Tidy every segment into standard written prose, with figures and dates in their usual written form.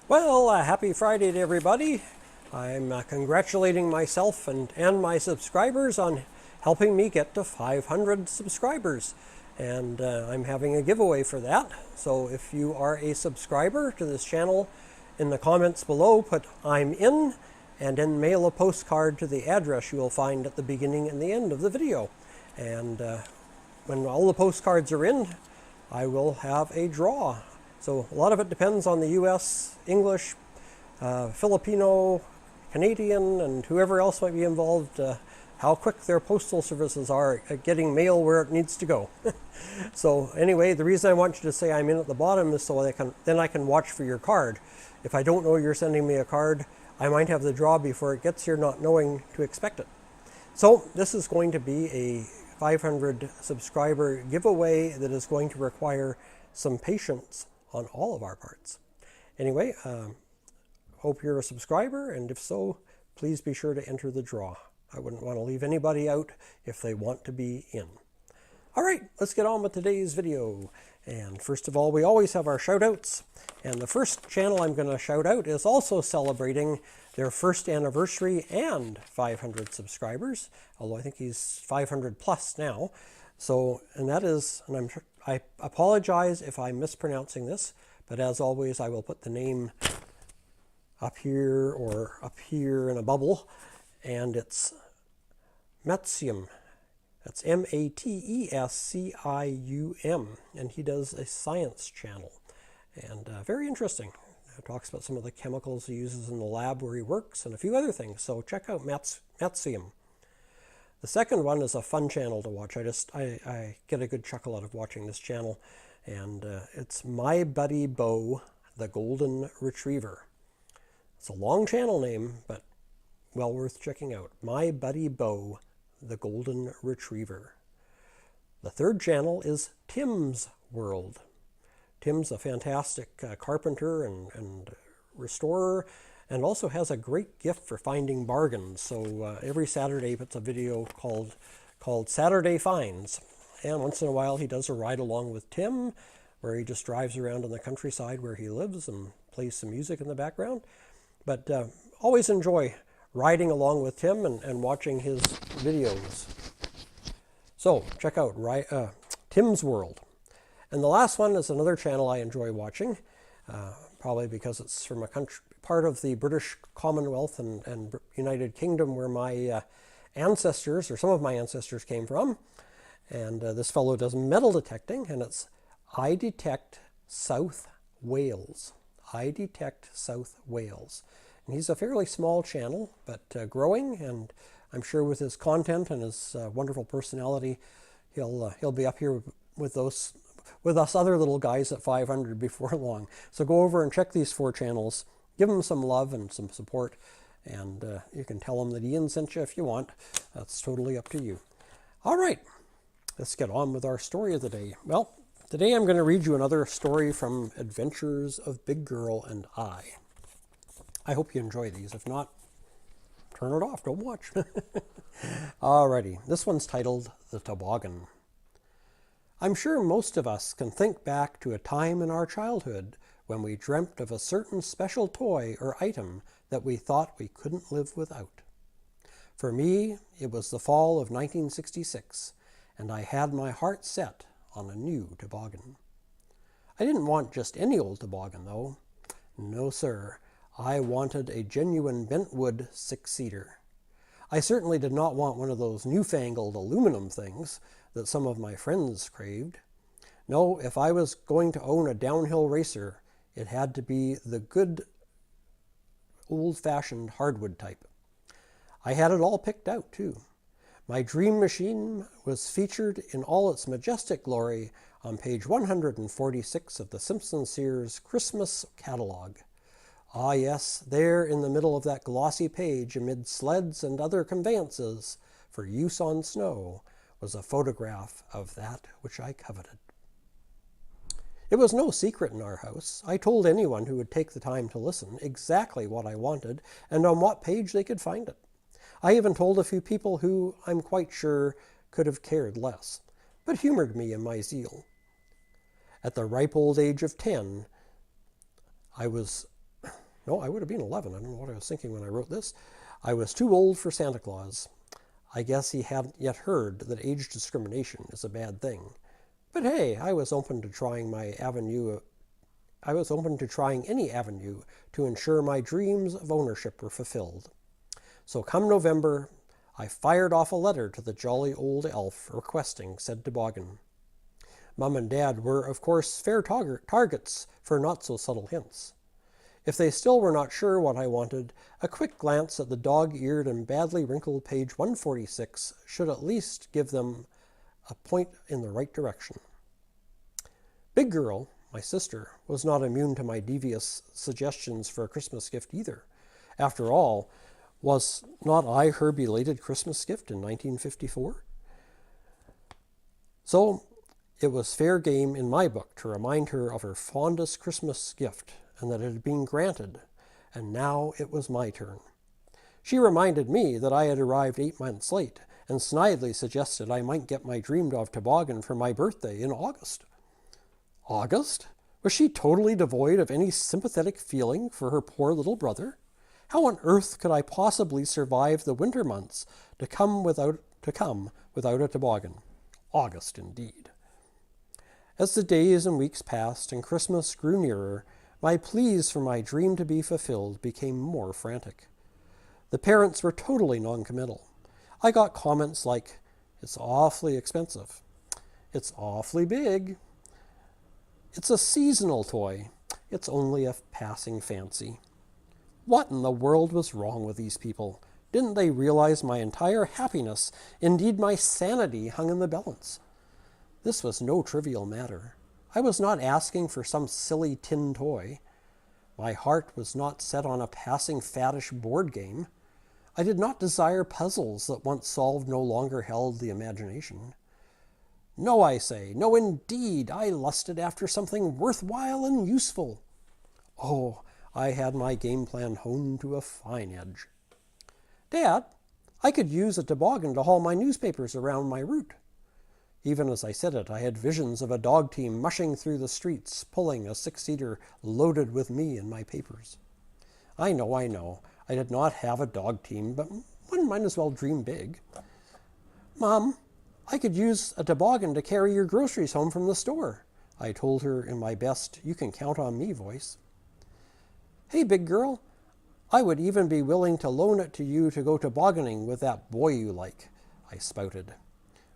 Well, happy Friday to everybody. I'm congratulating myself and my subscribers on helping me get to 500 subscribers. And I'm having a giveaway for that. So if you are a subscriber to this channel, in the comments below, put "I'm in" and then mail a postcard to the address you will find at the beginning and the end of the video. And when all the postcards are in, I will have a draw. So a lot of it depends on the US, English, Filipino, Canadian, and whoever else might be involved, how quick their postal services are at getting mail where it needs to go. So anyway, the reason I want you to say "I'm in" at the bottom is so then I can watch for your card. If I don't know you're sending me a card, I might have the draw before it gets here, not knowing to expect it. So this is going to be a 500 subscriber giveaway that is going to require some patience on all of our parts. Anyway, hope you're a subscriber, and if so, please be sure to enter the draw. I wouldn't want to leave anybody out if they want to be in. All right, let's get on with today's video. And first of all, we always have our shout outs. And the first channel I'm going to shout out is also celebrating their first anniversary and 500 subscribers, although I think he's 500 plus now. So, and that is, and I apologize if I'm mispronouncing this, but as always, I will put the name up here or up here in a bubble, and it's Matescium. That's Matescium, and he does a science channel, and very interesting. He talks about some of the chemicals he uses in the lab where he works and a few other things, so check out Matescium. The second one is a fun channel to watch. I get a good chuckle out of watching this channel, and it's My Buddy Bo, the Golden Retriever. It's a long channel name, but well worth checking out. My Buddy Bo, the Golden Retriever. The third channel is Tim's World. Tim's a fantastic carpenter and restorer, and also has a great gift for finding bargains. So every Saturday he puts a video called Saturday Finds. And once in a while he does a ride along with Tim, where he just drives around in the countryside where he lives and plays some music in the background. But always enjoy riding along with Tim and watching his videos. So check out Tim's World. And the last one is another channel I enjoy watching, probably because it's from a country, part of the British Commonwealth and United Kingdom, where my ancestors, or some of my ancestors, came from. And this fellow does metal detecting, and it's iDetect South Wales. iDetect South Wales. And he's a fairly small channel, but growing, and I'm sure with his content and his wonderful personality, he'll be up here with us other little guys at 500 before long. So go over and check these 4 channels. Give them some love and some support, and you can tell them that Ian sent you if you want. That's totally up to you. All right, let's get on with our story of the day. Well, today I'm going to read you another story from Adventures of Big Girl and I. I hope you enjoy these. If not, turn it off. Don't watch. Alrighty, this one's titled The Toboggan. I'm sure most of us can think back to a time in our childhood when we dreamt of a certain special toy or item that we thought we couldn't live without. For me, it was the fall of 1966, and I had my heart set on a new toboggan. I didn't want just any old toboggan, though. No, sir. I wanted a genuine bentwood 6-seater. I certainly did not want one of those newfangled aluminum things that some of my friends craved. No, if I was going to own a downhill racer, it had to be the good old-fashioned hardwood type. I had it all picked out, too. My dream machine was featured in all its majestic glory on page 146 of the Simpson-Sears Christmas catalog. Ah, yes, there in the middle of that glossy page, amid sleds and other conveyances for use on snow, was a photograph of that which I coveted. It was no secret in our house. I told anyone who would take the time to listen exactly what I wanted and on what page they could find it. I even told a few people who, I'm quite sure, could have cared less, but humored me in my zeal. At the ripe old age of 10, I was No, I would have been 11. I don't know what I was thinking when I wrote this. I was too old for Santa Claus. I guess he hadn't yet heard that age discrimination is a bad thing. But hey, I was open to trying any avenue to ensure my dreams of ownership were fulfilled. So come November, I fired off a letter to the jolly old elf requesting said toboggan. Mum and Dad were, of course, fair targets for not-so-subtle hints. If they still were not sure what I wanted, a quick glance at the dog-eared and badly wrinkled page 146 should at least give them a point in the right direction. Big Girl, my sister, was not immune to my devious suggestions for a Christmas gift either. After all, was not I her belated Christmas gift in 1954? So it was fair game in my book to remind her of her fondest Christmas gift and that it had been granted, and now it was my turn. She reminded me that I had arrived 8 months late, and snidely suggested I might get my dreamed-of toboggan for my birthday in August. August? Was she totally devoid of any sympathetic feeling for her poor little brother? How on earth could I possibly survive the winter months to come without a toboggan? August, indeed. As the days and weeks passed and Christmas grew nearer, my pleas for my dream to be fulfilled became more frantic. The parents were totally noncommittal. I got comments like, "It's awfully expensive. It's awfully big. It's a seasonal toy. It's only a passing fancy." What in the world was wrong with these people? Didn't they realize my entire happiness, indeed my sanity, hung in the balance? This was no trivial matter. I was not asking for some silly tin toy. My heart was not set on a passing faddish board game. I did not desire puzzles that once solved no longer held the imagination. No, I say, no indeed, I lusted after something worthwhile and useful. Oh, I had my game plan honed to a fine edge. Dad, I could use a toboggan to haul my newspapers around my route. Even as I said it, I had visions of a dog team mushing through the streets, pulling a 6-seater loaded with me and my papers. I know. I did not have a dog team, but one might as well dream big. Mom, I could use a toboggan to carry your groceries home from the store, I told her in my best you-can-count-on-me voice. Hey, big girl, I would even be willing to loan it to you to go tobogganing with that boy you like, I spouted.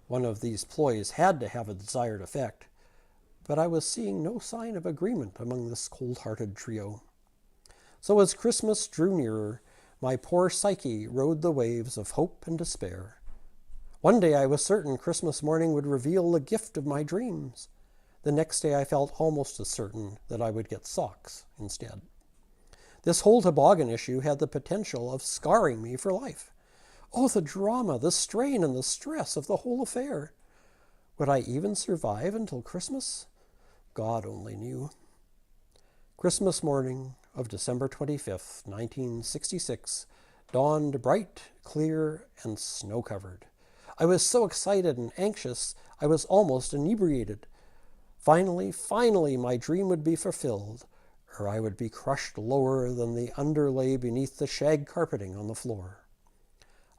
One of these ploys had to have a desired effect, but I was seeing no sign of agreement among this cold-hearted trio. So as Christmas drew nearer, my poor psyche rode the waves of hope and despair. One day I was certain Christmas morning would reveal the gift of my dreams. The next day I felt almost as certain that I would get socks instead. This whole toboggan issue had the potential of scarring me for life. Oh, the drama, the strain, and the stress of the whole affair. Would I even survive until Christmas? God only knew. Christmas morning of December 25th, 1966, dawned bright, clear, and snow-covered. I was so excited and anxious, I was almost inebriated. Finally, my dream would be fulfilled, or I would be crushed lower than the underlay beneath the shag carpeting on the floor.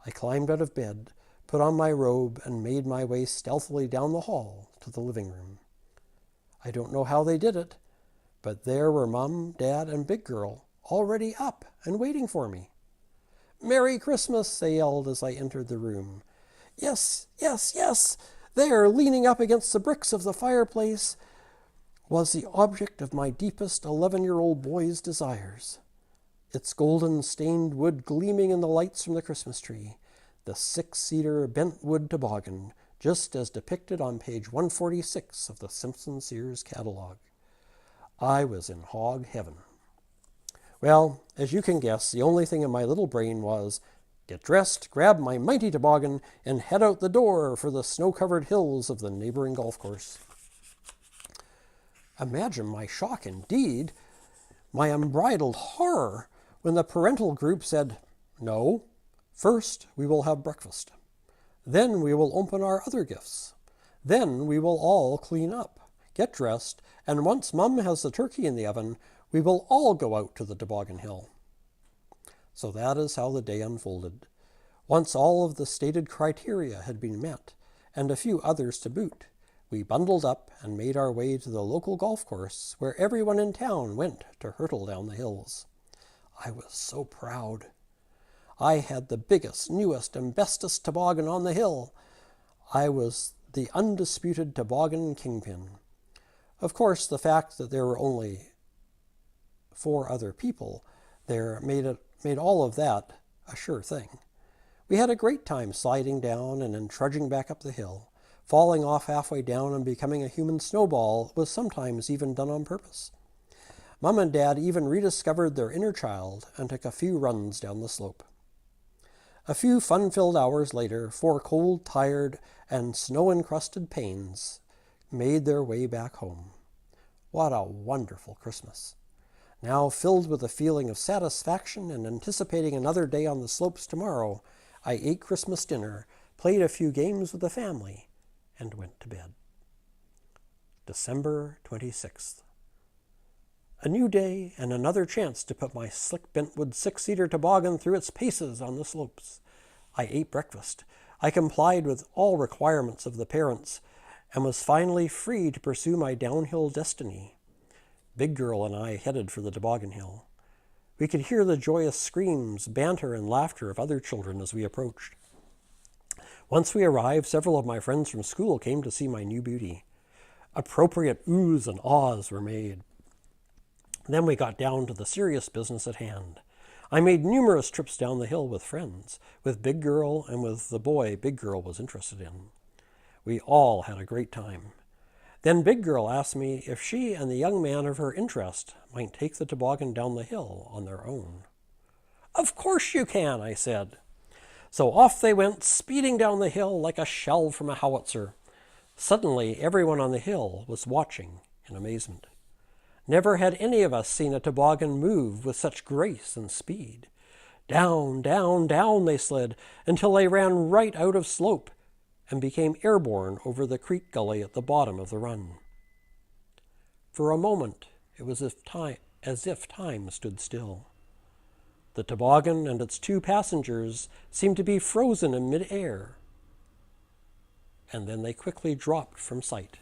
I climbed out of bed, put on my robe, and made my way stealthily down the hall to the living room. I don't know how they did it, but there were Mum, Dad, and Big Girl already up and waiting for me. "Merry Christmas," they yelled as I entered the room. Yes, there, leaning up against the bricks of the fireplace, was the object of my deepest 11-year-old boy's desires. Its golden-stained wood gleaming in the lights from the Christmas tree, the 6-seater bent-wood toboggan, just as depicted on page 146 of the Simpson Sears catalog. I was in hog heaven. Well, as you can guess, the only thing in my little brain was, get dressed, grab my mighty toboggan, and head out the door for the snow-covered hills of the neighboring golf course. Imagine my shock indeed, my unbridled horror, when the parental group said, "No, first we will have breakfast. Then we will open our other gifts. Then we will all clean up, get dressed, and once Mum has the turkey in the oven, We will all go out to the toboggan hill. So that is how the day unfolded. Once all of the stated criteria had been met, and a few others to boot, we bundled up and made our way to the local golf course where everyone in town went to hurtle down the hills. I was so proud. I had the biggest, newest, and bestest toboggan on the hill. I was the undisputed toboggan kingpin. Of course, the fact that there were only 4 other people there made all of that a sure thing. We had a great time sliding down and then trudging back up the hill. Falling off halfway down and becoming a human snowball was sometimes even done on purpose. Mom and Dad even rediscovered their inner child and took a few runs down the slope. A few fun-filled hours later, 4 cold, tired, and snow-encrusted pains made their way back home. What a wonderful Christmas! Now filled with a feeling of satisfaction and anticipating another day on the slopes tomorrow, I ate Christmas dinner, played a few games with the family, and went to bed. December 26th. A new day and another chance to put my slick bentwood 6-seater toboggan through its paces on the slopes. I ate breakfast. I complied with all requirements of the parents and was finally free to pursue my downhill destiny. Big Girl and I headed for the toboggan hill. We could hear the joyous screams, banter, and laughter of other children as we approached. Once we arrived, several of my friends from school came to see my new beauty. Appropriate oohs and ahs were made. Then we got down to the serious business at hand. I made numerous trips down the hill with friends, with Big Girl and with the boy Big Girl was interested in. We all had a great time. Then Big Girl asked me if she and the young man of her interest might take the toboggan down the hill on their own. "Of course you can," I said. So off they went, speeding down the hill like a shell from a howitzer. Suddenly, everyone on the hill was watching in amazement. Never had any of us seen a toboggan move with such grace and speed. Down, down, down they slid until they ran right out of slope and became airborne over the creek gully at the bottom of the run. For a moment, it was as if time stood still. The toboggan and its 2 passengers seemed to be frozen in mid-air, and then they quickly dropped from sight.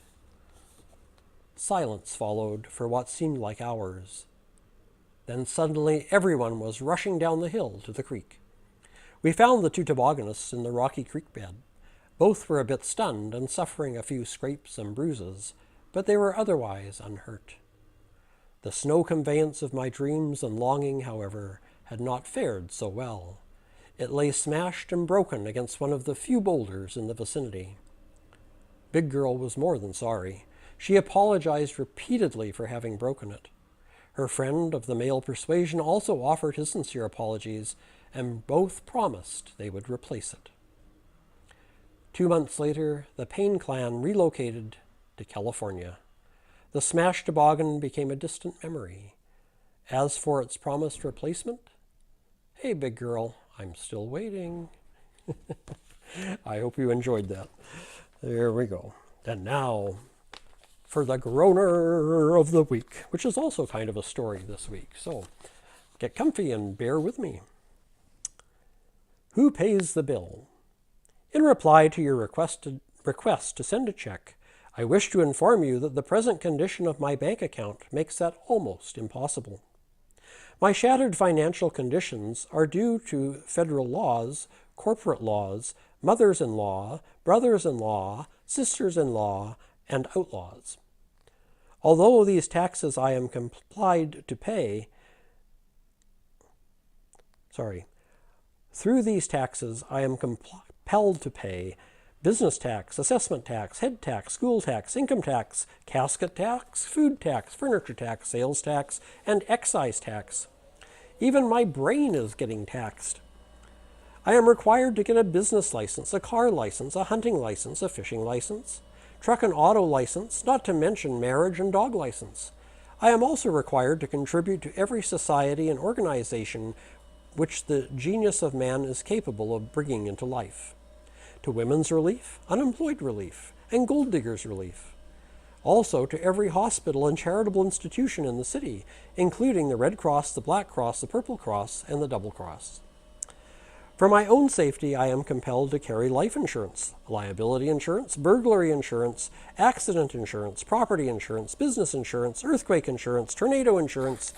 Silence followed for what seemed like hours. Then suddenly everyone was rushing down the hill to the creek. We found the 2 tobogganists in the rocky creek bed. Both were a bit stunned and suffering a few scrapes and bruises, but they were otherwise unhurt. The snow conveyance of my dreams and longing, however, had not fared so well. It lay smashed and broken against one of the few boulders in the vicinity. Big Girl was more than sorry. She apologized repeatedly for having broken it. Her friend of the male persuasion also offered his sincere apologies, and both promised they would replace it. 2 months later, the Payne clan relocated to California. The smashed toboggan became a distant memory. As for its promised replacement, hey, Big Girl, I'm still waiting. I hope you enjoyed that. There we go. And now for the groaner of the week, which is also kind of a story this week. So get comfy and bear with me. Who pays the bill? In reply to your request to send a check, I wish to inform you that the present condition of my bank account makes that almost impossible. My shattered financial conditions are due to federal laws, corporate laws, mothers-in-law, brothers-in-law, sisters-in-law, and outlaws. Although these taxes I am compelled to pay, through these taxes I am compelled to pay business tax, assessment tax, head tax, school tax, income tax, casket tax, food tax, furniture tax, sales tax, and excise tax. Even my brain is getting taxed. I am required to get a business license, a car license, a hunting license, a fishing license, truck and auto license, not to mention marriage and dog license. I am also required to contribute to every society and organization which the genius of man is capable of bringing into life. To women's relief, unemployed relief, and gold diggers relief. Also to every hospital and charitable institution in the city, including the Red Cross, the Black Cross, the Purple Cross, and the Double Cross. For my own safety, I am compelled to carry life insurance, liability insurance, burglary insurance, accident insurance, property insurance, business insurance, earthquake insurance, tornado insurance,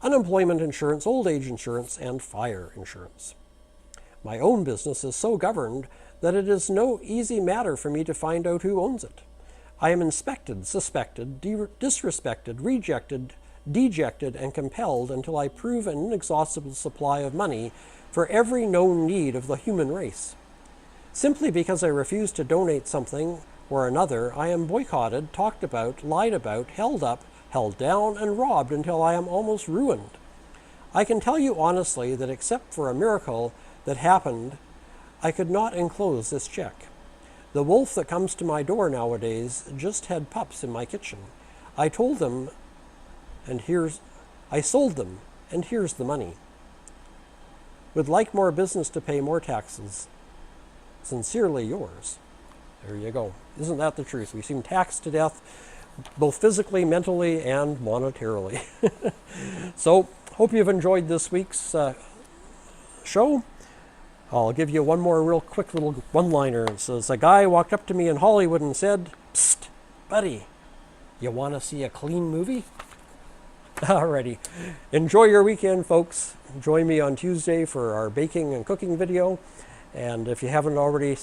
unemployment insurance, old age insurance, and fire insurance. My own business is so governed that it is no easy matter for me to find out who owns it. I am inspected, suspected, disrespected, rejected, dejected, and compelled until I prove an inexhaustible supply of money for every known need of the human race. Simply because I refuse to donate something or another, I am boycotted, talked about, lied about, held up, held down, and robbed until I am almost ruined. I can tell you honestly that except for a miracle that happened, I could not enclose this check. The wolf that comes to my door nowadays just had pups in my kitchen. I sold them, and here's the money. Would like more business to pay more taxes. Sincerely yours. There you go. Isn't that the truth? We seem taxed to death, both physically, mentally, and monetarily. So, hope you've enjoyed this week's show. I'll give you one more real quick little one-liner. It says, a guy walked up to me in Hollywood and said, "Psst, buddy, you want to see a clean movie?" Alrighty. Enjoy your weekend, folks. Join me on Tuesday for our baking and cooking video. And if you haven't already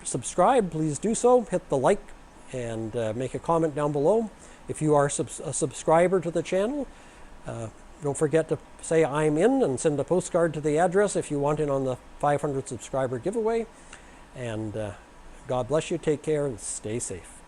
subscribed, please do so. Hit the like and make a comment down below. If you are a subscriber to the channel, don't forget to say I'm in and send a postcard to the address if you want in on the 500 subscriber giveaway. And God bless you, take care, and stay safe.